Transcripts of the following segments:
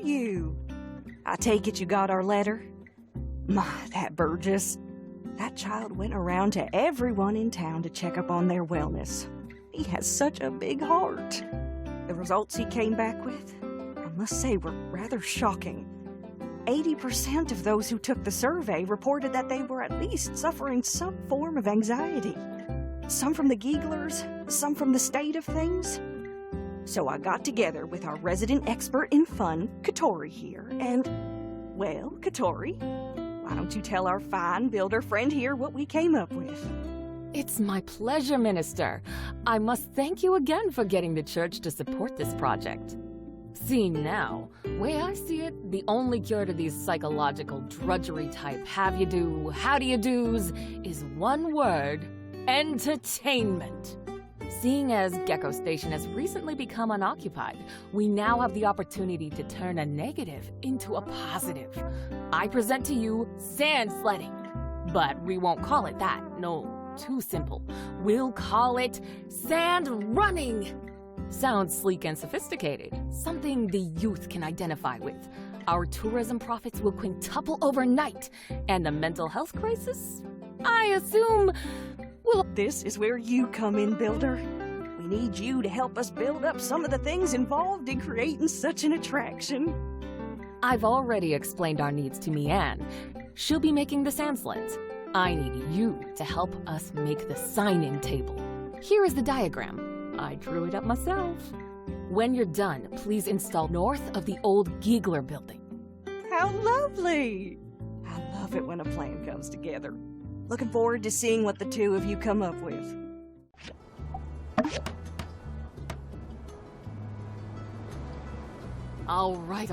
you. I take it you got our letter? My, that Burgess. That child went around to everyone in town to check up on their wellness. He has such a big heart. The results he came back with, I must say, were rather shocking. 80% of those who took the survey reported that they were at least suffering some form of anxiety. Some from the gigglers, some from the state of things. So I got together with our resident expert in fun, Katori here, and, well, Katori, why don't you tell our fine builder friend here what we came up with? It's my pleasure, Minister. I must thank you again for getting the church to support this project. Seeing now, way I see it, the only cure to these psychological drudgery type have-you-do, how-do-you-do's is one word: entertainment. Seeing as Gecko Station has recently become unoccupied, we now have the opportunity to turn a negative into a positive. I present to you sand sledding. But we won't call it that, no, too simple. We'll call it sand running. Sounds sleek and sophisticated, something the youth can identify with. Our tourism profits will quintuple overnight, and the mental health crisis, I assume, will... This is where you come in, builder. We need you to help us build up some of the things involved in creating such an attraction. I've already explained our needs to Mianne. She'll be making the sand sleds. I need you to help us make the sign-in table. Here is the diagram. I drew it up myself. When you're done, please install north of the old Giegler building. How lovely! I love it when a plan comes together. Looking forward to seeing what the two of you come up with. All right.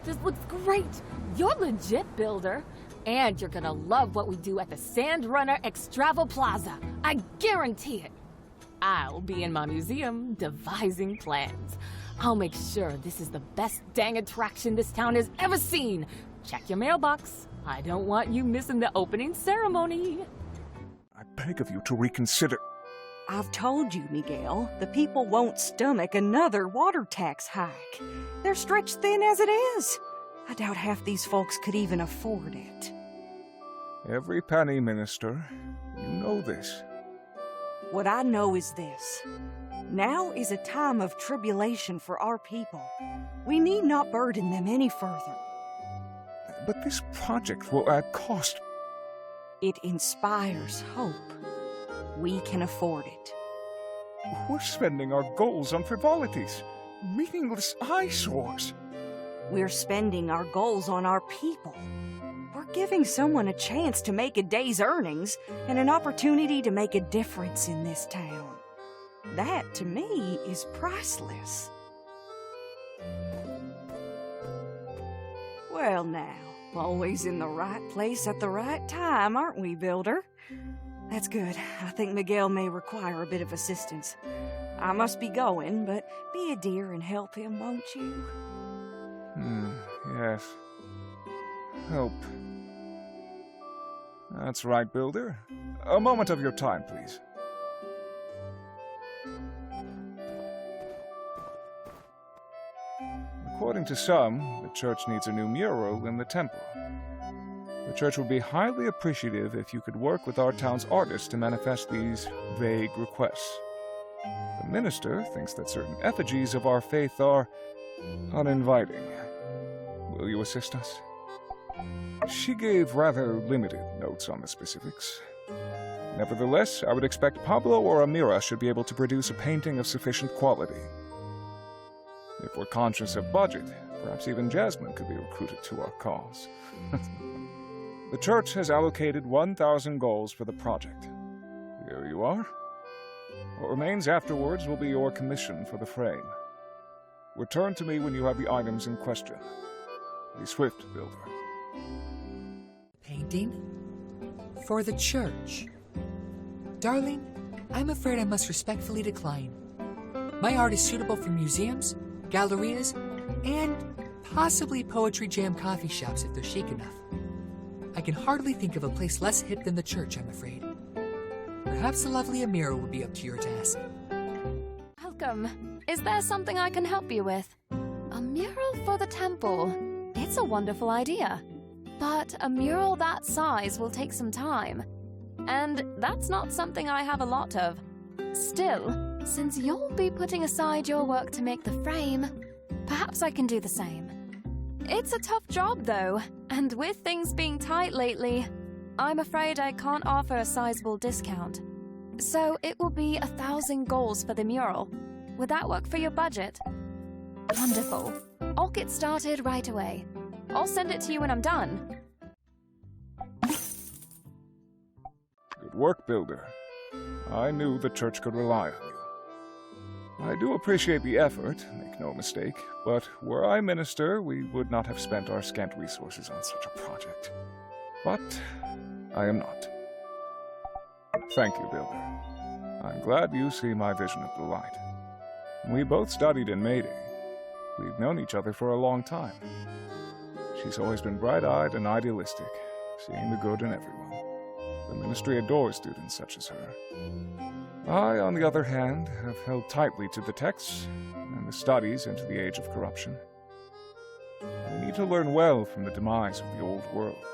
This looks great. You're legit, builder. And you're gonna love what we do at the Sand Runner Extravo Plaza. I guarantee it. I'll be in my museum devising plans. I'll make sure this is the best dang attraction this town has ever seen. Check your mailbox. I don't want you missing the opening ceremony. I beg of you to reconsider. I've told you, Miguel, the people won't stomach another water tax hike. They're stretched thin as it is. I doubt half these folks could even afford it. Every penny, Minister. You know this. What I know is this. Now is a time of tribulation for our people. We need not burden them any further. But this project will add cost. It inspires hope. We can afford it. We're spending our goals on frivolities, meaningless eyesores. We're spending our goals on our people. We're giving someone a chance to make a day's earnings and an opportunity to make a difference in this town. That, to me, is priceless. Well now, always in the right place at the right time, aren't we, Builder? That's good. I think Miguel may require a bit of assistance. I must be going, but be a dear and help him, won't you? Yes. Help. That's right, Builder. A moment of your time, please. According to some, the church needs a new mural in the temple. The church would be highly appreciative if you could work with our town's artists to manifest these vague requests. The minister thinks that certain effigies of our faith are uninviting. Will you assist us? She gave rather limited notes on the specifics. Nevertheless, I would expect Pablo or Amira should be able to produce a painting of sufficient quality. If we're conscious of budget, perhaps even Jasmine could be recruited to our cause. The church has allocated 1,000 goals for the project. Here you are. What remains afterwards will be your commission for the frame. Return to me when you have the items in question. Be swift, Builder. Painting? For the church. Darling, I'm afraid I must respectfully decline. My art is suitable for museums, gallerias, and possibly poetry jam coffee shops if they're chic enough. I can hardly think of a place less hip than the church, I'm afraid. Perhaps the lovely Amira would be up to your task. Welcome. Is there something I can help you with? A mural For the temple, it's a wonderful idea. But a mural that size will take some time. And that's not something I have a lot of. Still, since you'll be putting aside your work to make the frame, perhaps I can do the same. It's a tough job, though, and with things being tight lately, I'm afraid I can't offer a sizable discount. So it will be 1,000 goals for the mural. Would that work for your budget? Wonderful. I'll get started right away. I'll send it to you when I'm done. Good work, Builder. I knew the church could rely on you. I do appreciate the effort, make no mistake, but were I minister, we would not have spent our scant resources on such a project. But I am not. Thank you, Builder. I'm glad you see my vision of the light. We both studied in Mayday. We've known each other for a long time. She's always been bright-eyed and idealistic, seeing the good in everyone. The ministry adores students such as her. I, on the other hand, have held tightly to the texts and the studies into the age of corruption. We need to learn well from the demise of the old world.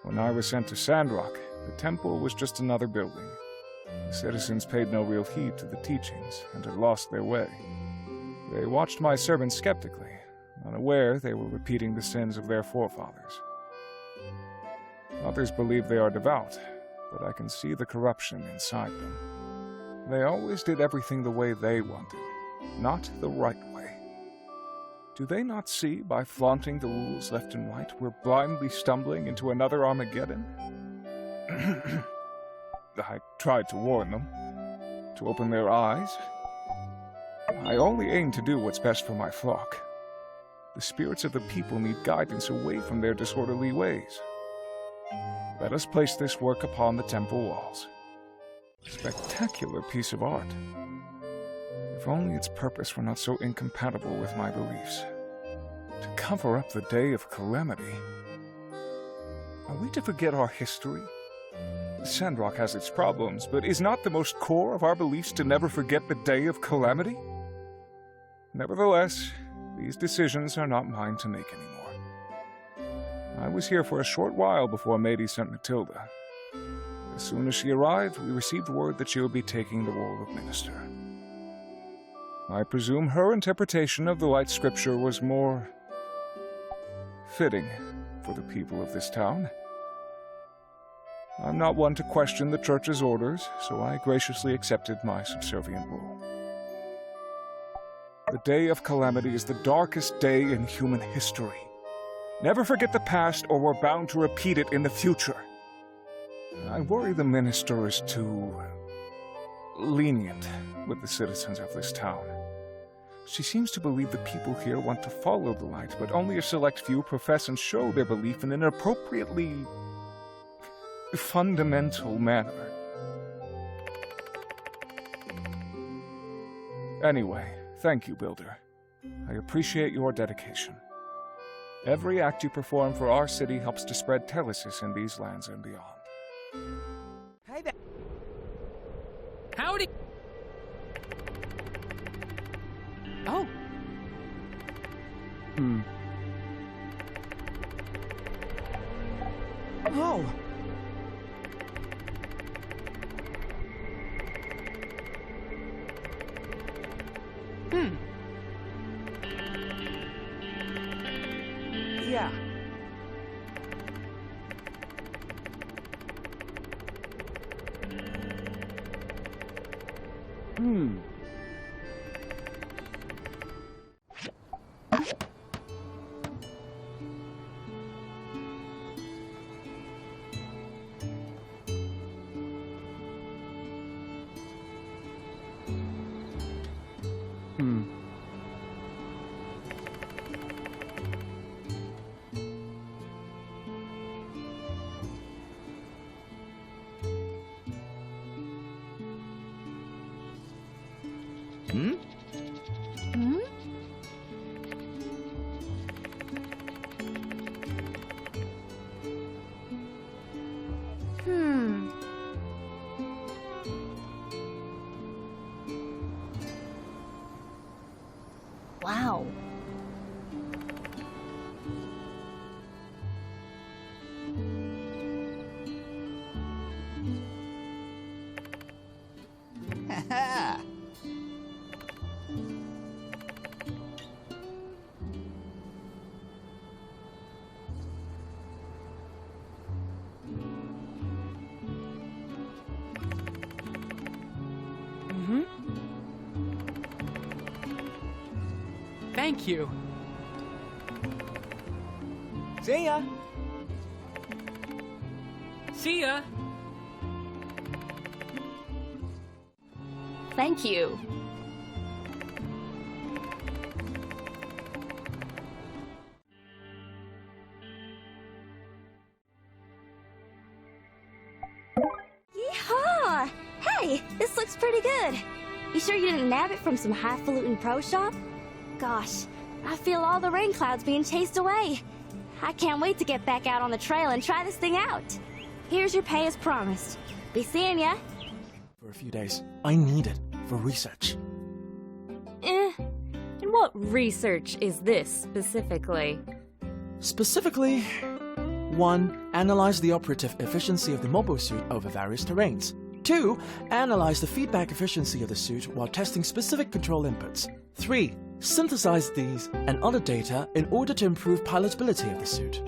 When I was sent to Sandrock, the temple was just another building. The citizens paid no real heed to the teachings and had lost their way. They watched my sermons skeptically, unaware they were repeating the sins of their forefathers. Others believe they are devout, but I can see the corruption inside them. They always did everything the way they wanted, not the right way. Do they not see, by flaunting the rules left and right, we're blindly stumbling into another Armageddon? I tried to warn them, to open their eyes. I only aim to do what's best for my flock. The spirits of the people need guidance away from their disorderly ways. Let us place this work upon the temple walls. A spectacular piece of art. If only its purpose were not so incompatible with my beliefs. To cover up the day of calamity. Are we to forget our history? Sandrock has its problems, but is not the most core of our beliefs to never forget the day of calamity? Nevertheless, these decisions are not mine to make anymore. I was here for a short while before Mady sent Matilda. As soon as she arrived, we received word that she would be taking the role of minister. I presume her interpretation of the Light Scripture was more fitting for the people of this town. I'm not one to question the Church's orders, so I graciously accepted my subservient role. The day of calamity is the darkest day in human history. Never forget the past, or we're bound to repeat it in the future. I worry the minister is too lenient with the citizens of this town. She seems to believe the people here want to follow the light, but only a select few profess and show their belief in an appropriately fundamental manner. Anyway, thank you, Builder. I appreciate your dedication. Every act you perform for our city helps to spread Telesis in these lands and beyond. Hey there. Howdy! Oh. Oh. Yeah. Wow. Thank you. See ya. See ya. Thank you. Yeehaw! Hey, this looks pretty good. You sure you didn't nab it from some highfalutin pro shop? Gosh, I feel all the rain clouds being chased away. I can't wait to get back out on the trail and try this thing out. Here's your pay as promised. Be seeing ya. For a few days. I need it for research. And what research is this specifically? Specifically, 1. Analyze the operative efficiency of the mobile suit over various terrains. 2. Analyze the feedback efficiency of the suit while testing specific control inputs. 3. Synthesize these and other data in order to improve pilotability of the suit.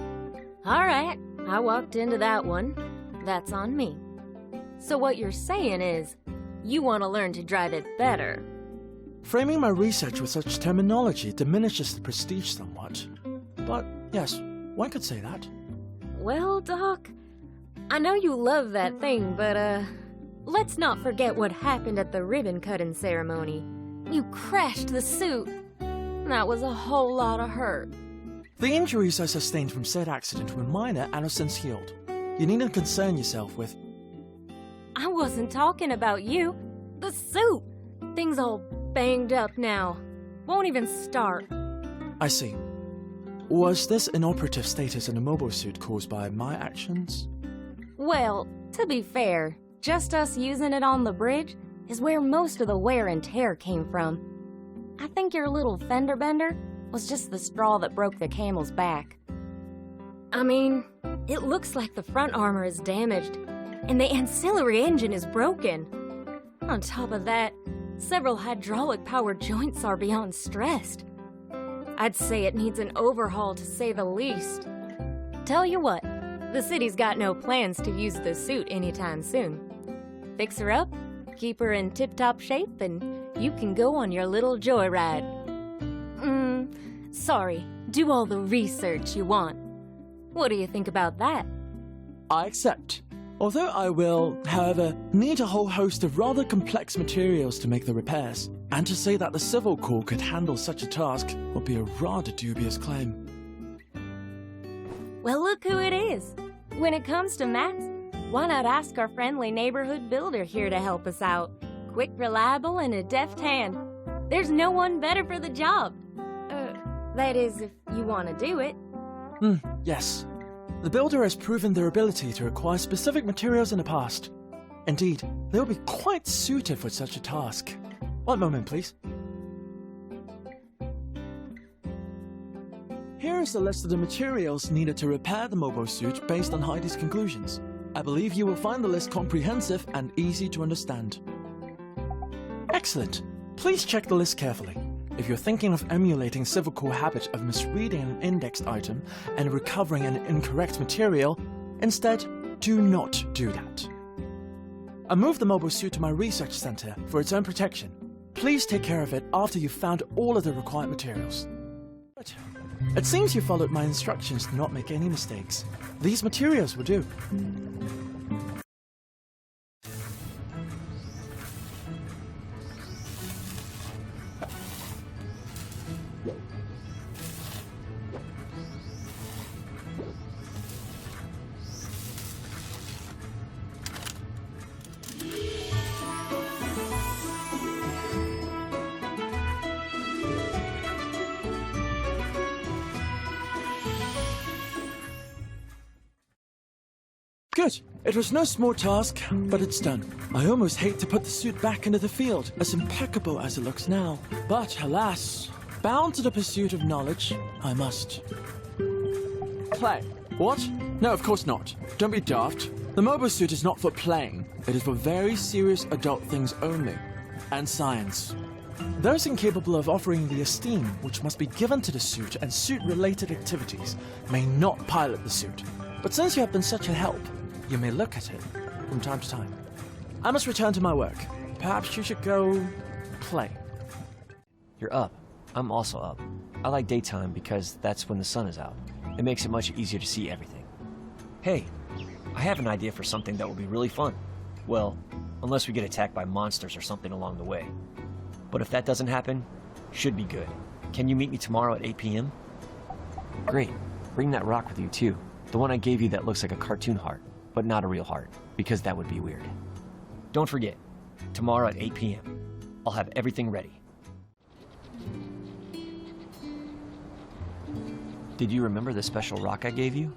Alright, I walked into that one. That's on me. So what you're saying is, you want to learn to drive it better. Framing my research with such terminology diminishes the prestige somewhat. But yes, one could say that. Well, Doc, I know you love that thing, but let's not forget what happened at the ribbon-cutting ceremony. You crashed the suit. That was a whole lot of hurt. The injuries I sustained from said accident were minor and have since healed. You needn't concern yourself with... I wasn't talking about you. The suit. Thing's all banged up now. Won't even start. I see. Was this inoperative status in the mobile suit caused by my actions? Well, to be fair, just us using it on the bridge is where most of the wear and tear came from. I think your little fender bender was just the straw that broke the camel's back. I mean, it looks like the front armor is damaged, and the ancillary engine is broken. On top of that, several hydraulic-powered joints are beyond stressed. I'd say it needs an overhaul to say the least. Tell you what, the city's got no plans to use the suit anytime soon. Fix her up, keep her in tip-top shape, and you can go on your little joyride. Sorry, do all the research you want. What do you think about that? I accept. Although I will, however, need a whole host of rather complex materials to make the repairs. And to say that the Civil Corps could handle such a task would be a rather dubious claim. Well, look who it is. When it comes to mats, why not ask our friendly neighborhood builder here to help us out? Quick, reliable, and a deft hand. There's no one better for the job. That is, if you want to do it. Yes. The builder has proven their ability to acquire specific materials in the past. Indeed, they will be quite suited for such a task. One moment, please. Here is the list of the materials needed to repair the mobile suit based on Heidi's conclusions. I believe you will find the list comprehensive and easy to understand. Excellent. Please check the list carefully. If you're thinking of emulating Civil Corps habit of misreading an indexed item and recovering an incorrect material, instead, do not do that. I moved the mobile suit to my research center for its own protection. Please take care of it after you've found all of the required materials. But it seems you followed my instructions to not make any mistakes. These materials will do. Good. It was no small task, but it's done. I almost hate to put the suit back into the field, as impeccable as it looks now. But alas, bound to the pursuit of knowledge, I must. Play. What? No, of course not. Don't be daft. The mobile suit is not for playing. It is for very serious adult things only. And science. Those incapable of offering the esteem which must be given to the suit and suit-related activities may not pilot the suit. But since you have been such a help, you may look at it from time to time. I must return to my work. Perhaps you should go play. You're up. I'm also up. I like daytime because that's when the sun is out. It makes it much easier to see everything. Hey, I have an idea for something that will be really fun. Well, unless we get attacked by monsters or something along the way. But if that doesn't happen, should be good. Can you meet me tomorrow at 8 p.m.? Great. Bring that rock with you too. The one I gave you that looks like a cartoon heart, but not a real heart, because that would be weird. Don't forget, tomorrow at 8 p.m. I'll have everything ready. Did you remember the special rock I gave you?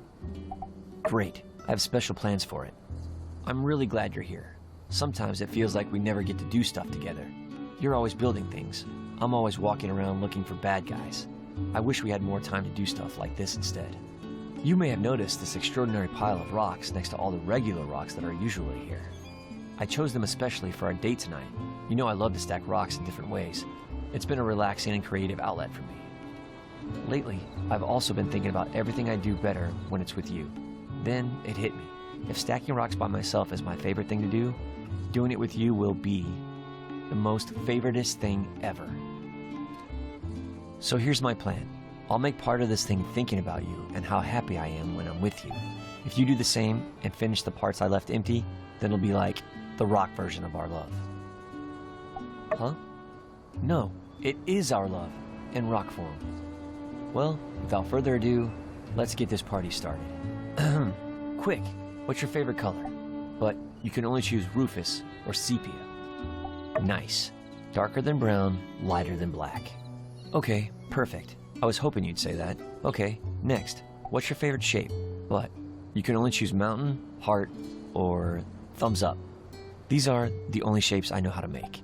Great. I have special plans for it. I'm really glad you're here. Sometimes it feels like we never get to do stuff together. You're always building things. I'm always walking around looking for bad guys. I wish we had more time to do stuff like this instead. You may have noticed this extraordinary pile of rocks next to all the regular rocks that are usually here. I chose them especially for our date tonight. You know I love to stack rocks in different ways. It's been a relaxing and creative outlet for me. Lately, I've also been thinking about everything I do better when it's with you. Then it hit me. If stacking rocks by myself is my favorite thing to do, doing it with you will be the most favoritist thing ever. So here's my plan. I'll make part of this thing thinking about you and how happy I am when I'm with you. If you do the same and finish the parts I left empty, then it'll be like the rock version of our love. Huh? No, it is our love in rock form. Well, without further ado, let's get this party started. Quick, what's your favorite color? But you can only choose Rufus or Sepia. Nice. Darker than brown, lighter than black. Okay, perfect. I was hoping you'd say that. Okay, next. What's your favorite shape? But you can only choose mountain, heart, or thumbs up. These are the only shapes I know how to make.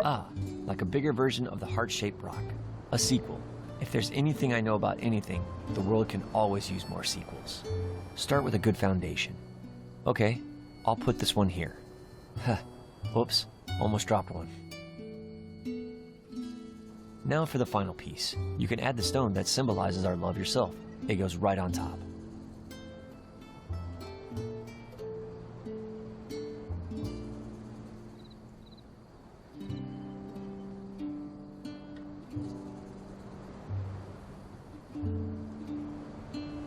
Ah, like a bigger version of the heart-shaped rock. A sequel. If there's anything I know about anything, the world can always use more sequels. Start with a good foundation. Okay, I'll put this one here. Huh, whoops, almost dropped one. Now for the final piece. You can add the stone that symbolizes our love yourself. It goes right on top.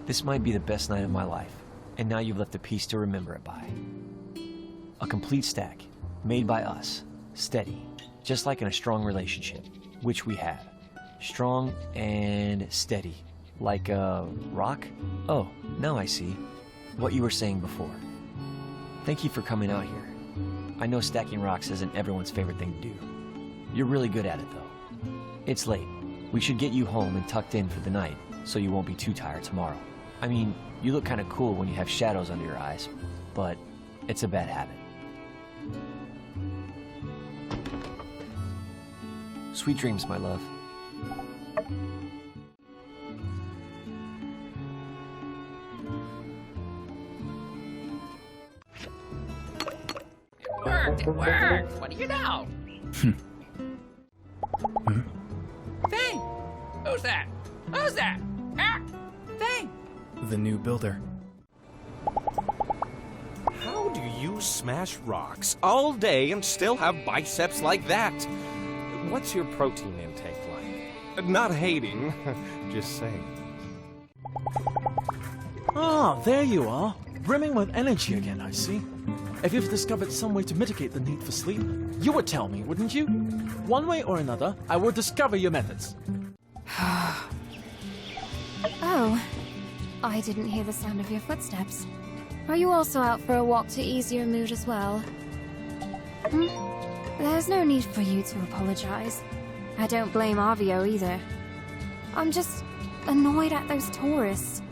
This might be the best night of my life, and now you've left a piece to remember it by. A complete stack, made by us, steady, just like in a strong relationship, which we have. Strong and steady, like a rock? Oh, now I see what you were saying before. Thank you for coming out here. I know stacking rocks isn't everyone's favorite thing to do. You're really good at it, though. It's late. We should get you home and tucked in for the night, so you won't be too tired tomorrow. I mean, you look kind of cool when you have shadows under your eyes, but it's a bad habit. Sweet dreams, my love. It worked! What do you know? Thing! Who's that? Who's that? Ah! Thing! The new builder. How do you smash rocks all day and still have biceps like that? What's your protein intake like? Not hating, just saying. Ah, there you are. Brimming with energy again, I see. If you've discovered some way to mitigate the need for sleep, you would tell me, wouldn't you? One way or another, I will discover your methods. Oh, I didn't hear the sound of your footsteps. Are you also out for a walk to ease your mood as well? There's no need for you to apologize. I don't blame Avio either. I'm just annoyed at those tourists.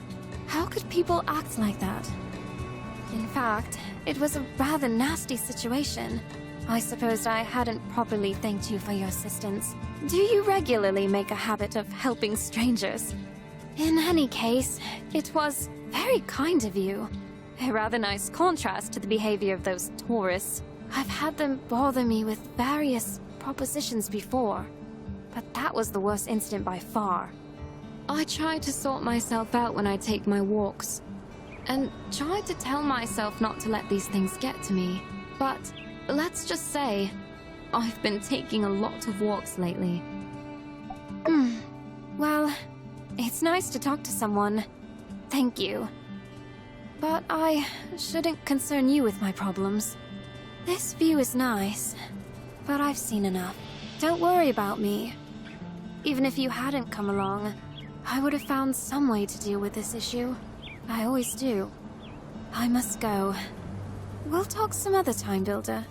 How could people act like that? In fact, it was a rather nasty situation. I supposed I hadn't properly thanked you for your assistance. Do you regularly make a habit of helping strangers? In any case, it was very kind of you. A rather nice contrast to the behavior of those tourists. I've had them bother me with various propositions before, but that was the worst incident by far. I try to sort myself out when I take my walks, and try to tell myself not to let these things get to me. But let's just say, I've been taking a lot of walks lately. Well, It's nice to talk to someone. Thank you. But I shouldn't concern you with my problems. This view is nice, but I've seen enough. Don't worry about me. Even if you hadn't come along, I would have found some way to deal with this issue. I always do. I must go. We'll talk some other time, Builder.